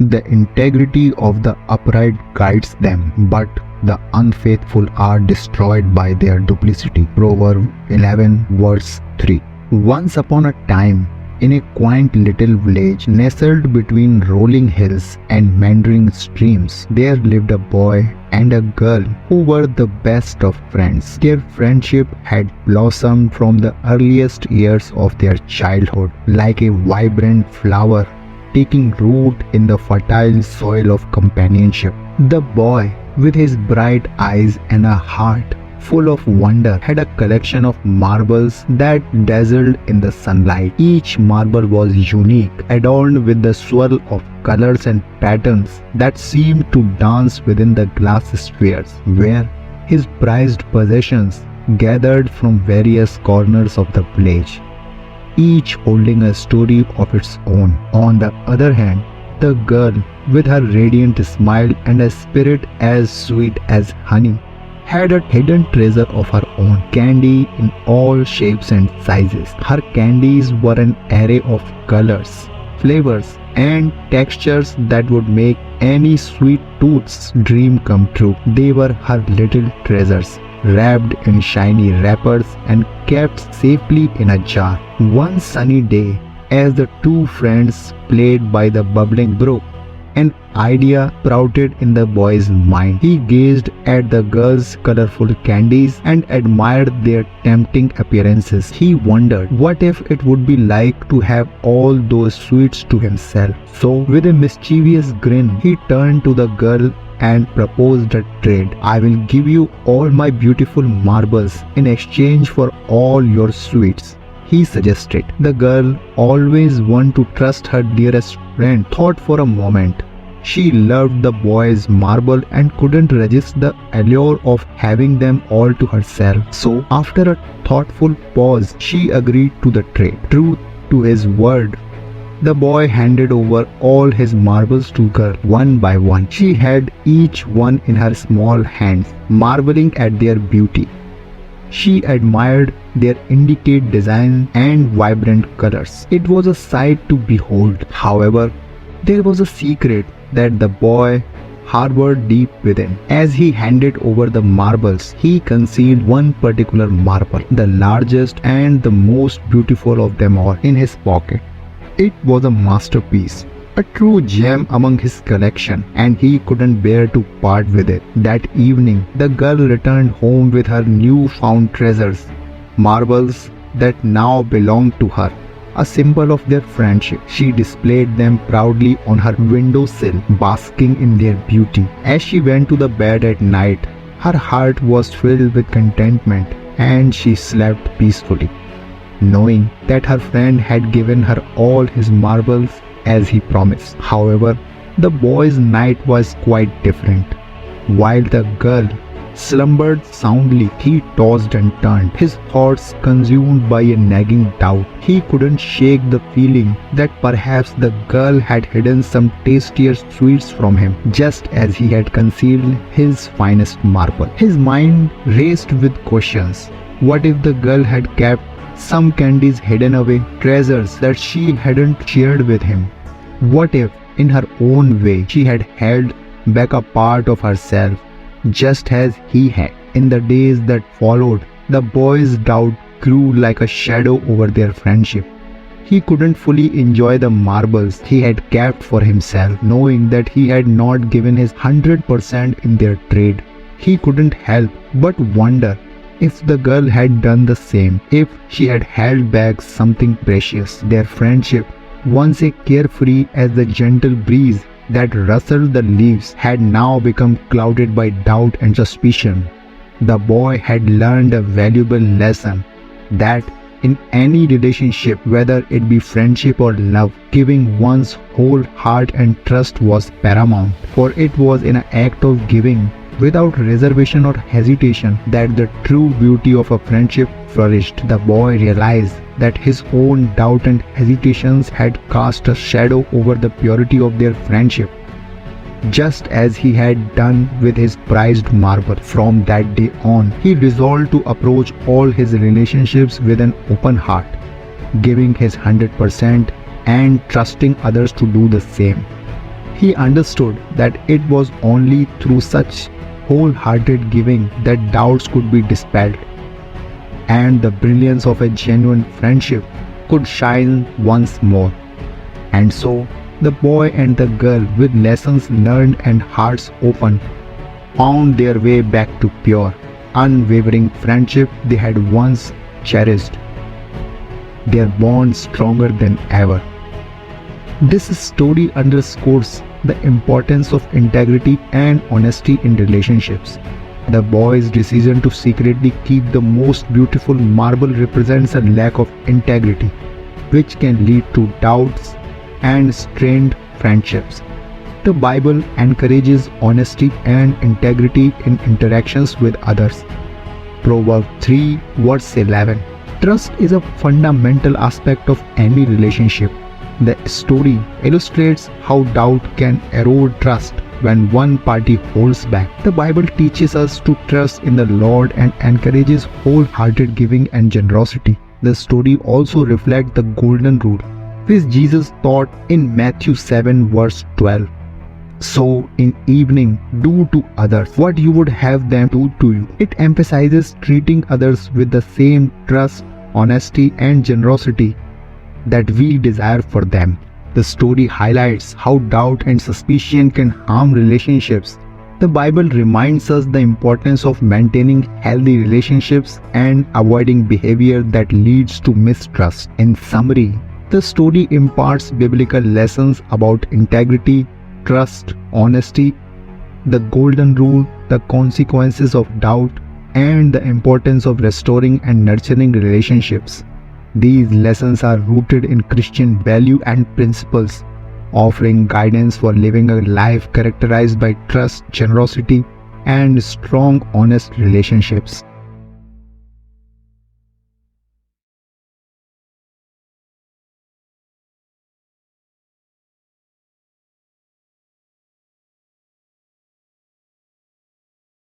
The integrity of the upright guides them, but the unfaithful are destroyed by their duplicity. Proverbs 11 verse 3. Once upon a time, in a quaint little village nestled between rolling hills and meandering streams, there lived a boy and a girl who were the best of friends. Their friendship had blossomed from the earliest years of their childhood, like a vibrant flower taking root in the fertile soil of companionship. The boy, with his bright eyes and a heart full of wonder, had a collection of marbles that dazzled in the sunlight. Each marble was unique, adorned with the swirl of colors and patterns that seemed to dance within the glass spheres, where his prized possessions gathered from various corners of the village, each holding a story of its own. On the other hand, the girl, with her radiant smile and a spirit as sweet as honey, had a hidden treasure of her own, candy in all shapes and sizes. Her candies were an array of colors, flavors, and textures that would make any sweet tooth's dream come true. They were her little treasures, wrapped in shiny wrappers and kept safely in a jar. One sunny day, as the two friends played by the bubbling brook, an idea sprouted in the boy's mind. He gazed at the girl's colorful candies and admired their tempting appearances. He wondered what if it would be like to have all those sweets to himself. So, with a mischievous grin, he turned to the girl and proposed a trade. "I will give you all my beautiful marbles in exchange for all your sweets," he suggested. The girl, always one to trust her dearest friend, thought for a moment. She loved the boy's marble and couldn't resist the allure of having them all to herself. So, after a thoughtful pause, she agreed to the trade. True to his word, the boy handed over all his marbles to her one by one. She had each one in her small hands, marveling at their beauty. She admired their intricate design and vibrant colors. It was a sight to behold. However, there was a secret that the boy harbored deep within. As he handed over the marbles, he concealed one particular marble, the largest and the most beautiful of them all, in his pocket. It was a masterpiece, a true gem among his collection, and he couldn't bear to part with it. That evening, the girl returned home with her newfound treasures, marbles that now belonged to her, a symbol of their friendship. She displayed them proudly on her windowsill, basking in their beauty. As she went to the bed at night, her heart was filled with contentment, and she slept peacefully, knowing that her friend had given her all his marbles as he promised. However, the boy's night was quite different. While the girl slumbered soundly, he tossed and turned, his thoughts consumed by a nagging doubt. He couldn't shake the feeling that perhaps the girl had hidden some tastier sweets from him, just as he had concealed his finest marble. His mind raced with questions. What if the girl had kept some candies hidden away, treasures that she hadn't shared with him? What if, in her own way, she had held back a part of herself, just as he had? In the days that followed, the boy's doubt grew like a shadow over their friendship. He couldn't fully enjoy the marbles he had kept for himself, knowing that he had not given his 100% in their trade. He couldn't help but wonder if the girl had done the same, if she had held back something precious. Their friendship, once as carefree as the gentle breeze that rustled the leaves, had now become clouded by doubt and suspicion. The boy had learned a valuable lesson, that in any relationship, whether it be friendship or love, giving one's whole heart and trust was paramount. For it was in an act of giving, without reservation or hesitation, that the true beauty of a friendship flourished. The boy realized that his own doubt and hesitations had cast a shadow over the purity of their friendship, just as he had done with his prized marble. From that day on, he resolved to approach all his relationships with an open heart, giving his 100% and trusting others to do the same. He understood that it was only through such wholehearted giving that doubts could be dispelled, and the brilliance of a genuine friendship could shine once more. And so, the boy and the girl, with lessons learned and hearts open, found their way back to pure, unwavering friendship they had once cherished, their bond stronger than ever. This story underscores the importance of integrity and honesty in relationships. The boy's decision to secretly keep the most beautiful marble represents a lack of integrity, which can lead to doubts and strained friendships. The Bible encourages honesty and integrity in interactions with others. Proverbs 3 verse 11. Trust is a fundamental aspect of any relationship. The story illustrates how doubt can erode trust when one party holds back. The Bible teaches us to trust in the Lord and encourages wholehearted giving and generosity. The story also reflects the golden rule, which Jesus taught in Matthew 7 verse 12. So in evening, do to others what you would have them do to you. It emphasizes treating others with the same trust, honesty, and generosity that we desire for them. The story highlights how doubt and suspicion can harm relationships. The Bible reminds us the importance of maintaining healthy relationships and avoiding behavior that leads to mistrust. In summary, the story imparts biblical lessons about integrity, trust, honesty, the golden rule, the consequences of doubt, and the importance of restoring and nurturing relationships. These lessons are rooted in Christian value and principles, offering guidance for living a life characterized by trust, generosity, and strong, honest relationships.